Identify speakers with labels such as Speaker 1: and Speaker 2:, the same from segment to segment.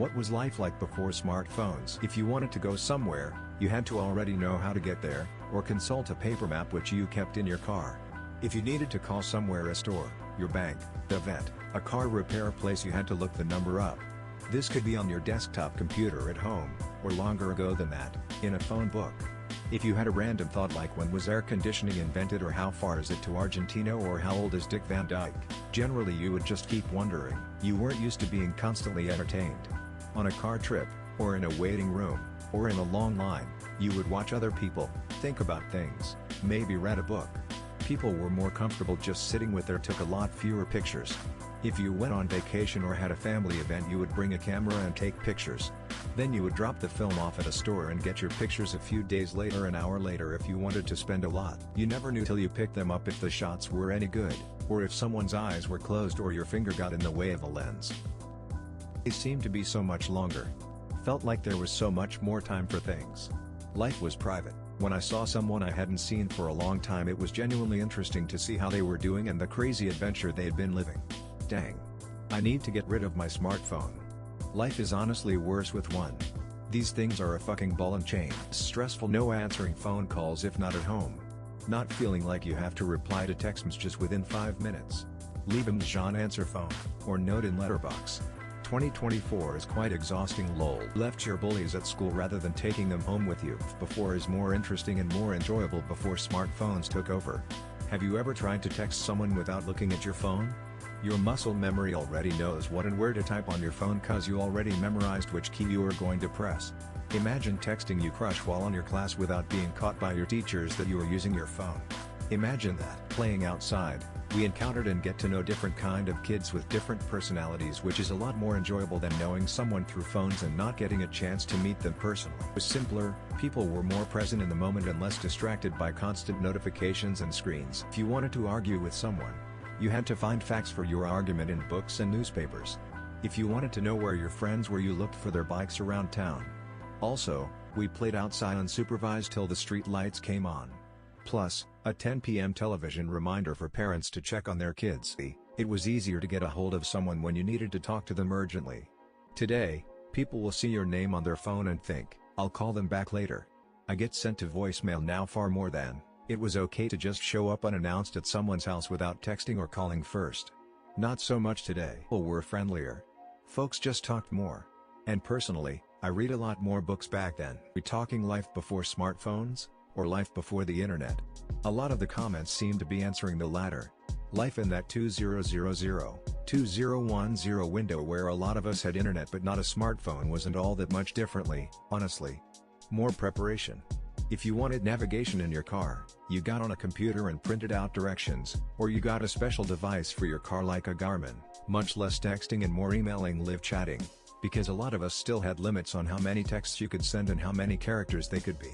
Speaker 1: What was life like before smartphones? If you wanted to go somewhere, you had to already know how to get there, or consult a paper map which you kept in your car. If you needed to call somewhere, a store, your bank, the vet, a car repair place, you had to look the number up. This could be on your desktop computer at home, or longer ago than that, in a phone book. If you had a random thought like when was air conditioning invented, or how far is it to Argentina, or how old is Dick Van Dyke, generally you would just keep wondering. You weren't used to being constantly entertained. On a car trip, or in a waiting room, or in a long line, you would watch other people, think about things, maybe read a book. People were more comfortable just sitting with took a lot fewer pictures. If you went on vacation or had a family event, you would bring a camera and take pictures. Then you would drop the film off at a store and get your pictures a few days later, an hour later if you wanted to spend a lot. You never knew till you picked them up if the shots were any good, or if someone's eyes were closed or your finger got in the way of the lens. They seemed to be so much longer. Felt like there was so much more time for things. Life was private. When I saw someone I hadn't seen for a long time, it was genuinely interesting to see how they were doing and the crazy adventure they had been living. Dang. I need to get rid of my smartphone. Life is honestly worse with one. These things are a fucking ball and chain. Stressful, no answering phone calls if not at home. Not feeling like you have to reply to text messages within 5 minutes. Leave a Jean answer phone, or note in letterbox. 2024 is quite exhausting lol. Left your bullies at school rather than taking them home with you. Before is more interesting and more enjoyable before smartphones took over. Have you ever tried to text someone without looking at your phone? Your muscle memory already knows what and where to type on your phone cause you already memorized which key you are going to press. Imagine texting your crush while on your class without being caught by your teachers that you are using your phone. Imagine that. Playing outside, we encountered and get to know different kind of kids with different personalities, which is a lot more enjoyable than knowing someone through phones and not getting a chance to meet them personally. It was simpler, people were more present in the moment and less distracted by constant notifications and screens. If you wanted to argue with someone, you had to find facts for your argument in books and newspapers. If you wanted to know where your friends were, you looked for their bikes around town. Also, we played outside unsupervised till the street lights came on. Plus, a 10 p.m. television reminder for parents to check on their kids. It was easier to get a hold of someone when you needed to talk to them urgently. Today, people will see your name on their phone and think, I'll call them back later. I get sent to voicemail now far more than it was okay to just show up unannounced at someone's house without texting or calling first. Not so much today. People were friendlier. Folks just talked more. And personally, I read a lot more books back then. We talking life before smartphones? Or life before the internet? A lot of the comments seem to be answering the latter. Life in that 2000-2010 window where a lot of us had internet but not a smartphone wasn't all that much differently, honestly. More preparation. If you wanted navigation in your car, you got on a computer and printed out directions, or you got a special device for your car like a Garmin. Much less texting and more emailing, live chatting, because a lot of us still had limits on how many texts you could send and how many characters they could be.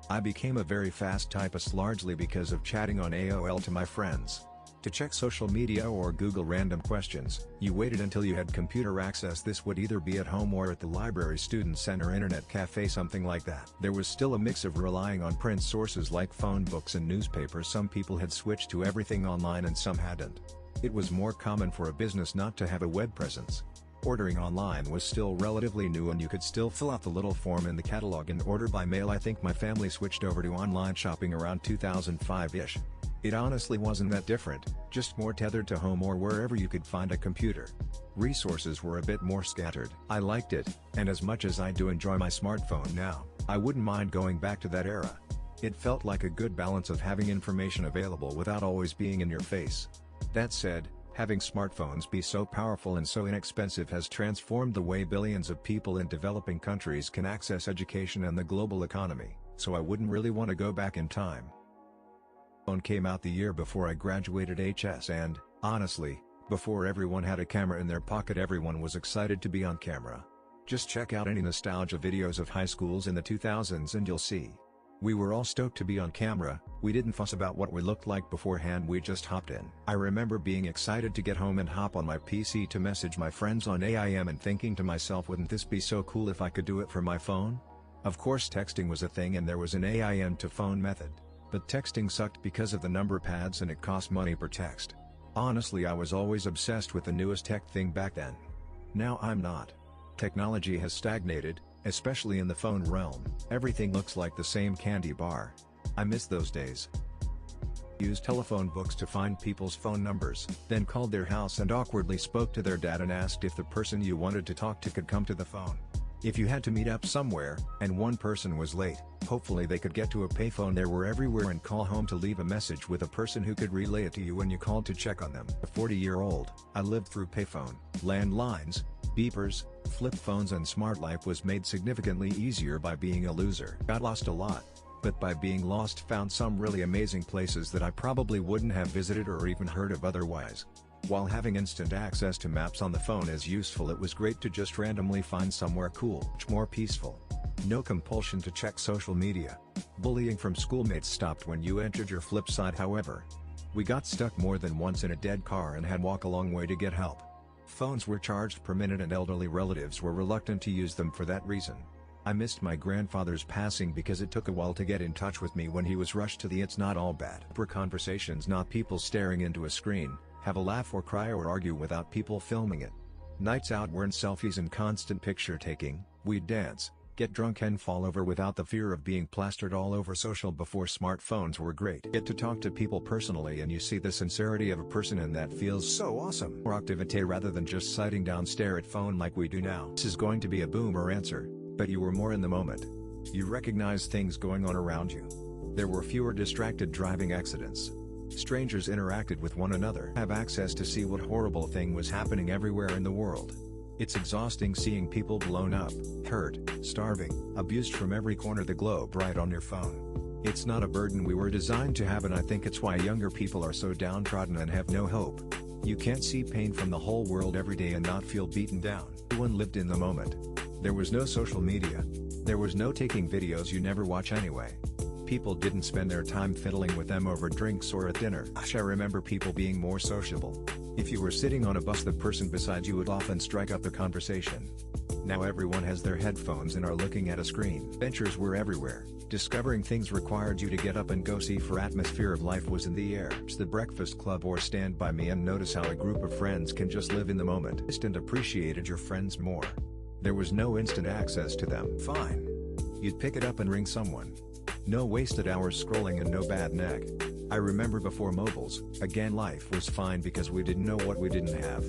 Speaker 1: I became a very fast typist largely because of chatting on AOL to my friends. To check social media or Google random questions, you waited until you had computer access. This would either be at home or at the library, student center, internet cafe, something like that. There was still a mix of relying on print sources like phone books and newspapers. Some people had switched to everything online and some hadn't. It was more common for a business not to have a web presence. Ordering online was still relatively new and you could still fill out the little form in the catalog and order by mail. I think my family switched over to online shopping around 2005-ish. It honestly wasn't that different, just more tethered to home or wherever you could find a computer. Resources were a bit more scattered. I liked it, and as much as I do enjoy my smartphone now, I wouldn't mind going back to that era. It felt like a good balance of having information available without always being in your face. That said, having smartphones be so powerful and so inexpensive has transformed the way billions of people in developing countries can access education and the global economy, so I wouldn't really want to go back in time. Phone came out the year before I graduated HS and, honestly, before everyone had a camera in their pocket, everyone was excited to be on camera. Just check out any nostalgia videos of high schools in the 2000s and you'll see. We were all stoked to be on camera, we didn't fuss about what we looked like beforehand, we just hopped in. I remember being excited to get home and hop on my PC to message my friends on AIM and thinking to myself, wouldn't this be so cool if I could do it for my phone? Of course texting was a thing and there was an AIM to phone method. But texting sucked because of the number pads and it cost money per text. Honestly, I was always obsessed with the newest tech thing back then. Now I'm not. Technology has stagnated, especially in the phone realm. Everything looks like the same candy bar. I miss those days. Used telephone books to find people's phone numbers, then called their house and awkwardly spoke to their dad and asked if the person you wanted to talk to could come to the phone. If you had to meet up somewhere, and one person was late, hopefully they could get to a payphone there were everywhere and call home to leave a message with a person who could relay it to you when you called to check on them. A 40-year-old, I lived through payphone, landlines, beepers, flip phones, and smart life was made significantly easier by being a loser. Got lost a lot, but by being lost found some really amazing places that I probably wouldn't have visited or even heard of otherwise. While having instant access to maps on the phone is useful, it was great to just randomly find somewhere cool, much more peaceful. No compulsion to check social media. Bullying from schoolmates stopped when you entered your flip side, however. We got stuck more than once in a dead car and had walk a long way to get help. Phones were charged per minute and elderly relatives were reluctant to use them for that reason. I missed my grandfather's passing because it took a while to get in touch with me when he was rushed to the "it's not all bad" for conversations, not people staring into a screen. Have a laugh or cry or argue without people filming it. Nights out weren't selfies and constant picture taking. We'd dance, get drunk and fall over without the fear of being plastered all over social. Before smartphones were great. Get to talk to people personally and you see the sincerity of a person, and that feels so awesome. More activity rather than just sitting down stare at phone like we do now. This is going to be a boomer answer, but you were more in the moment. You recognize things going on around you. There were fewer distracted driving accidents. Strangers interacted with one another. Have access to see what horrible thing was happening everywhere in the world. It's exhausting seeing people blown up, hurt, starving, abused from every corner of the globe right on your phone. It's not a burden we were designed to have, and I think it's why younger people are so downtrodden and have no hope. You can't see pain from the whole world every day and not feel beaten down. Everyone lived in the moment. There was no social media. There was no taking videos you never watch anyway. People didn't spend their time fiddling with them over drinks or at dinner. I remember people being more sociable. If you were sitting on a bus, the person beside you would often strike up a conversation. Now everyone has their headphones and are looking at a screen. Adventures were everywhere. Discovering things required you to get up and go see, for atmosphere of life was in the air. It's The Breakfast Club or Stand By Me, and notice how a group of friends can just live in the moment. And appreciated your friends more. There was no instant access to them. Fine. You'd pick it up and ring someone. No wasted hours scrolling and no bad neck. I remember before mobiles, again, life was fine because we didn't know what we didn't have.